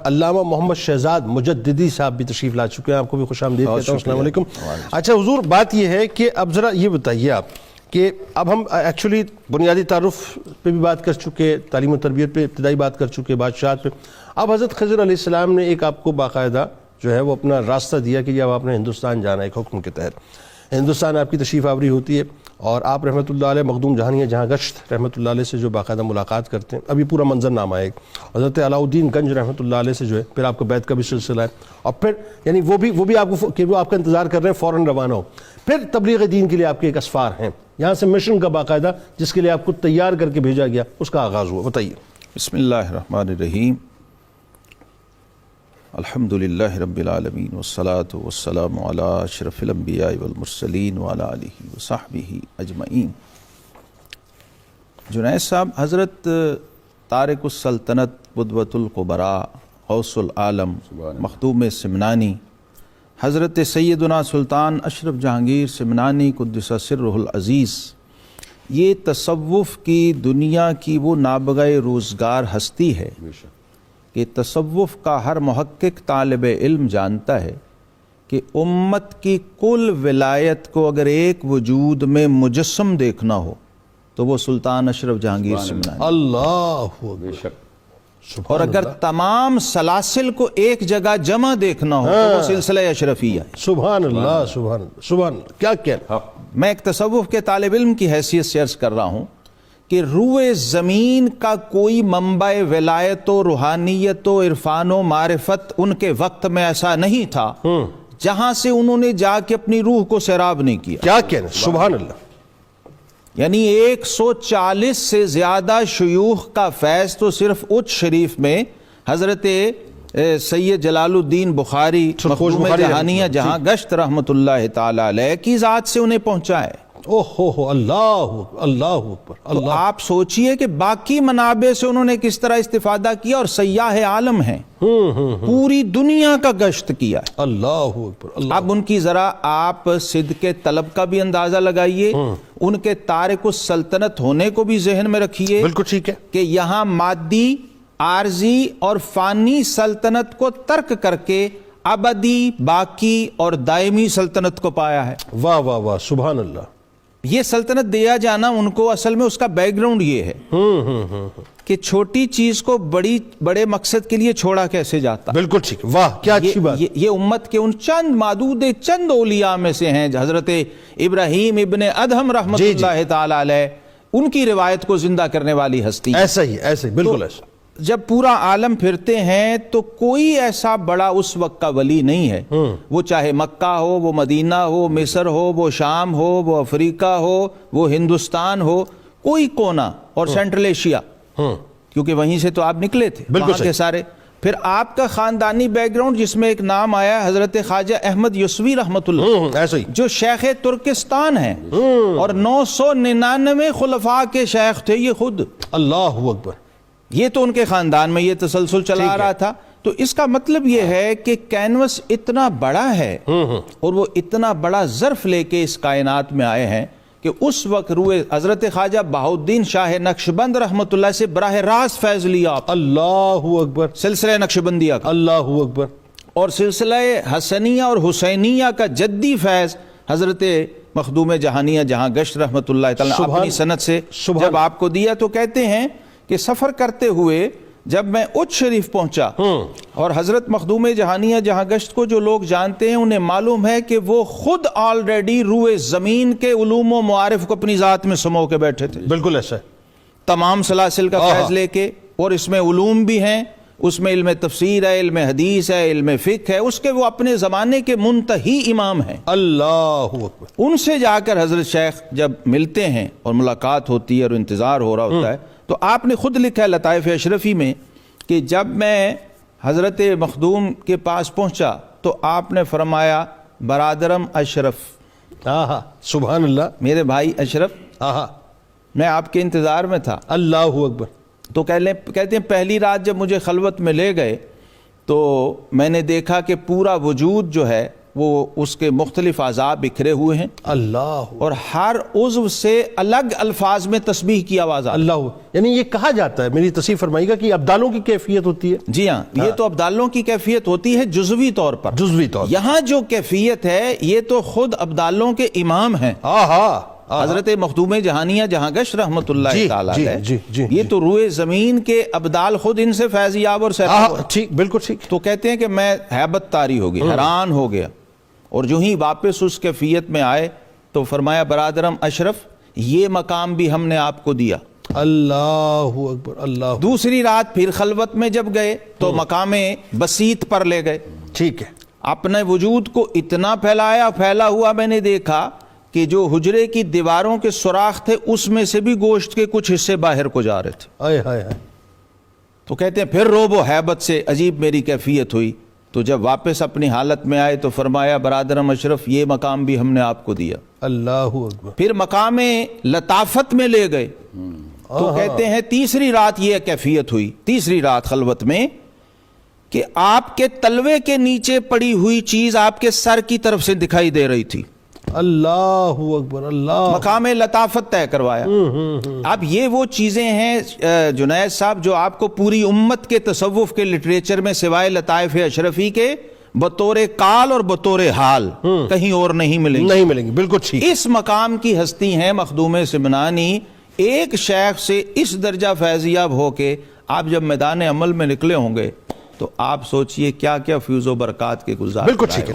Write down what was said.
علامہ محمد شہزاد مجددی صاحب بھی تشریف لا چکے ہیں، آپ کو بھی خوش آمدید کہتا ہوں۔ السلام علیکم۔ اچھا حضور، بات یہ ہے کہ اب ذرا یہ بتائیے آپ کہ اب ہم ایکچولی بنیادی تعارف پہ بھی بات کر چکے، تعلیم و تربیت پہ ابتدائی بات کر چکے، بادشاہت پہ، اب حضرت خضر علیہ السلام نے ایک آپ کو باقاعدہ جو ہے وہ اپنا راستہ دیا کہ جب آپ نے ہندوستان جانا ہے، ایک حکم کے تحت ہندوستان آپ کی تشریف آوری ہوتی ہے اور آپ رحمۃ اللہ علیہ مخدوم جہانیہ جہاں گشت رحمۃ اللہ علیہ سے جو باقاعدہ ملاقات کرتے ہیں، ابھی پورا منظر نامہ ہے، حضرت علاؤ الدین گنج رحمۃ اللہ علیہ سے جو ہے پھر آپ کا بیعت کا بھی سلسلہ ہے، اور پھر یعنی وہ بھی آپ کو کہ وہ آپ کا انتظار کر رہے ہیں فوراً روانہ ہو، پھر تبلیغ دین کے لیے آپ کے ایک اسفار ہیں، یہاں سے مشن کا باقاعدہ جس کے لیے آپ کو تیار کر کے بھیجا گیا، اس کا آغاز ہوا، بتائیے۔ بسم اللہ الرحمن الرحیم، الحمدللہ رب العالمین والصلاة والسلام علی اشرف الانبیاء والمرسلین وعلی آلہ وصحبہ اجمعین۔ جنید صاحب، حضرت طارق السلطنت قدوۃ القبراء غوث العالم مخدوم سمنانی حضرت سیدنا سلطان اشرف جہانگیر سمنانی قدس سرہ العزیز، یہ تصوف کی دنیا کی وہ نابغہ روزگار ہستی ہے کہ تصوف کا ہر محقق طالب علم جانتا ہے کہ امت کی کل ولایت کو اگر ایک وجود میں مجسم دیکھنا ہو تو وہ سلطان اشرف جہانگیر سمنانی، اللہ اور اگر تمام سلاسل کو ایک جگہ جمع دیکھنا ہو تو وہ سلسلہ اشرفیہ ہے۔ سبحان اللہ، سبحان اللہ، سبحان اللہ، کیا کہنا۔ میں ایک تصوف کے طالب علم کی حیثیت سے عرض کر رہا ہوں کہ روئے زمین کا کوئی منبع ولایت و روحانیت و عرفان و معرفت ان کے وقت میں ایسا نہیں تھا جہاں سے انہوں نے جا کے اپنی روح کو سیراب نہیں کیا۔ کیا کہنا، سبحان اللہ۔ یعنی 140 سے زیادہ شیوخ کا فیض تو صرف اچ شریف میں حضرت سید جلال الدین بخاری مخدوم جہانیہ جہاں گشت رحمت اللہ تعالی علیہ کی ذات سے انہیں پہنچا ہے۔ اللہ اکبر۔ تو آپ سوچئے کہ باقی منابع سے انہوں نے کس طرح استفادہ کیا، اور سیاح عالم ہیں، پوری دنیا کا گشت کیا ہے۔ اللہ اکبر۔ اب ان کی ذرا آپ صدق طلب کا بھی اندازہ لگائیے، ان کے طارق السلطنت ہونے کو بھی ذہن میں رکھیے، بالکل ٹھیک ہے، کہ یہاں مادی، عارضی اور فانی سلطنت کو ترک کر کے ابدی، باقی اور دائمی سلطنت کو پایا ہے۔ واہ واہ واہ، سبحان اللہ۔ یہ سلطنت دیا جانا ان کو اصل میں اس کا بیک گراؤنڈ یہ ہے کہ چھوٹی چیز کو بڑے مقصد کے لیے چھوڑا کیسے جاتا۔ بالکل ٹھیک، واہ کیا اچھی بات۔ یہ امت کے ان چند معدود چند اولیاء میں سے ہیں، حضرت ابراہیم ابن ادہم رحمت اللہ تعالی علیہ، ان کی روایت کو زندہ کرنے والی ہستی۔ ایسا ہی بالکل ایسا۔ جب پورا عالم پھرتے ہیں تو کوئی ایسا بڑا اس وقت کا ولی نہیں ہے، وہ چاہے مکہ ہو، وہ مدینہ ہو، مصر ہو، وہ شام ہو، وہ افریقہ ہو، وہ ہندوستان ہو، کوئی کونا، اور سینٹرل ایشیا، کیونکہ وہیں سے تو آپ نکلے تھے، وہاں کے سارے۔ پھر آپ کا خاندانی بیک گراؤنڈ جس میں ایک نام آیا حضرت خواجہ احمد یسوی رحمت اللہ، ایسا ہی، جو شیخ ترکستان ہیں اور 999 خلفاء کے شیخ تھے یہ خود۔ اللہ اکبر۔ یہ تو ان کے خاندان میں یہ تسلسل چلا رہا تھا۔ تو اس کا مطلب یہ ہے کہ کینوس اتنا بڑا ہے اور وہ اتنا بڑا ظرف لے کے اس کائنات میں آئے ہیں کہ اس وقت روئے حضرت خواجہ بہاؤالدین شاہ نقشبند رحمت اللہ سے براہ راست فیض لیا۔ اللہ اکبر۔ سلسلہ نقشبندیہ کا، اللہ اکبر، اور سلسلہ حسنیہ اور حسینیہ کا جدی فیض حضرت مخدوم جہانیہ جہاں گشت رحمت اللہ تعالی اپنی سند سے جب آپ کو دیا، تو کہتے ہیں کہ سفر کرتے ہوئے جب میں اچ شریف پہنچا، اور حضرت مخدوم جہانیہ جہاں گشت کو جو لوگ جانتے ہیں انہیں معلوم ہے کہ وہ خود آلریڈی روئے زمین کے علوم و معارف کو اپنی ذات میں سمو کے بیٹھے تھے۔ بالکل ایسا ہے، تمام سلاسل کا فیض لے کے، اور اس میں علوم بھی ہیں، اس میں علم تفسیر ہے، علم حدیث ہے، علم فقہ ہے، اس کے وہ اپنے زمانے کے منتہی امام ہیں۔ اللہ اکبر۔ ان سے جا کر حضرت شیخ جب ملتے ہیں اور ملاقات ہوتی ہے اور انتظار ہو رہا ہوتا ہے، تو آپ نے خود لکھا ہے لطائف اشرفی میں کہ جب میں حضرت مخدوم کے پاس پہنچا تو آپ نے فرمایا، برادرم اشرف، سبحان اللہ، میرے بھائی اشرف، میں آپ کے انتظار میں تھا۔ اللہ اکبر۔ تو کہتے ہیں پہلی رات جب مجھے خلوت میں لے گئے تو میں نے دیکھا کہ پورا وجود جو ہے وہ اس کے مختلف اعضاء بکھرے ہوئے ہیں اللہ اور ہر عضو سے الگ الفاظ میں تسبیح کی آواز آتی ہے. اللہ. یعنی یہ کہا جاتا ہے، میری تصریح فرمائیے گا، کہ ابدالوں کی کیفیت ہوتی ہے. جی ہاں، یہ تو ابدالوں کی کیفیت ہوتی ہے جزوی طور پر. جزوی طور پر. یہاں جو کیفیت ہے یہ تو خود ابدالوں کے امام ہیں، حضرت مخدوم جہانیہ جہاں گشت رحمت اللہ تعالیٰ علیہ. یہ تو روئے زمین کے ابدال خود ان سے فیض یاب اور سیراب. ٹھیک، بالکل ٹھیک. تو کہتے ہیں کہ میں ہیبت طاری ہو گئی، حیران ہو گیا، اور جو ہی واپس اس کیفیت میں آئے تو فرمایا برادرم اشرف یہ مقام بھی ہم نے آپ کو دیا. اللہ اکبر. اللہ. دوسری رات پھر خلوت میں جب گئے تو مقام بسیط پر لے گئے. ٹھیک ہے. اپنے وجود کو اتنا پھیلا ہوا میں نے دیکھا کہ جو حجرے کی دیواروں کے سوراخ تھے اس میں سے بھی گوشت کے کچھ حصے باہر کو جا رہے تھے. ہائے ہائے ہائے. تو کہتے ہیں پھر روب و ہیبت سے عجیب میری کیفیت ہوئی. تو جب واپس اپنی حالت میں آئے تو فرمایا برادرم اشرف یہ مقام بھی ہم نے آپ کو دیا. اللہ اکبر. پھر مقام لطافت میں لے گئے. تو کہتے ہیں تیسری رات یہ کیفیت ہوئی، تیسری رات خلوت میں، کہ آپ کے تلوے کے نیچے پڑی ہوئی چیز آپ کے سر کی طرف سے دکھائی دے رہی تھی. اللہ اکبر. اللہ. مقام لطافت طے کروایا. اب یہ وہ چیزیں ہیں جنید صاحب جو آپ کو پوری امت کے تصوف کے لٹریچر میں سوائے لطائف اشرفی کے بطور قال اور بطور حال کہیں اور نہیں ملیں گی. نہیں ملیں گی. بالکل ٹھیک. اس مقام کی ہستی ہیں مخدوم سمنانی. ایک شیخ سے اس درجہ فیضیاب ہو کے آپ جب میدان عمل میں نکلے ہوں گے تو آپ سوچئے کیا کیا فیوز و برکات کے گلزار. بالکل ٹھیک ہے.